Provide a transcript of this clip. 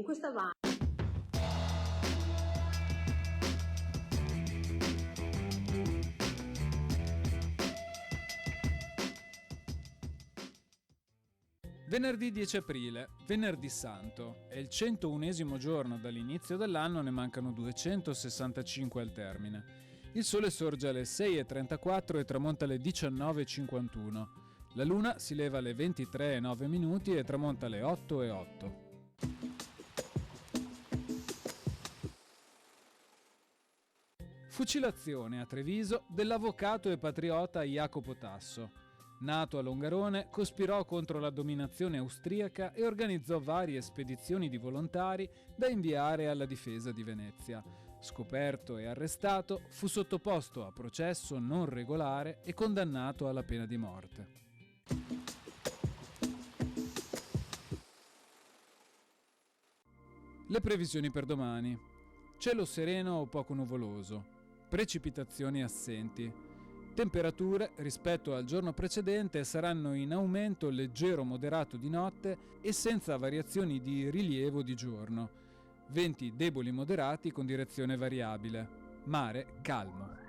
in questa van. Venerdì 10 aprile, venerdì santo, è il 101esimo giorno dall'inizio dell'anno, ne mancano 265 al termine. Il sole sorge alle 6:34 e tramonta alle 19:51. La luna si leva alle 23:09 e tramonta alle 8:08. Fucilazione a Treviso dell'avvocato e patriota Jacopo Tasso. Nato a Longarone, cospirò contro la dominazione austriaca e organizzò varie spedizioni di volontari da inviare alla difesa di Venezia. Scoperto e arrestato, fu sottoposto a processo non regolare e condannato alla pena di morte. Le previsioni per domani. Cielo sereno o poco nuvoloso. Precipitazioni assenti. Temperature rispetto al giorno precedente saranno in aumento leggero moderato di notte e senza variazioni di rilievo di giorno. Venti deboli moderati con direzione variabile. Mare calmo.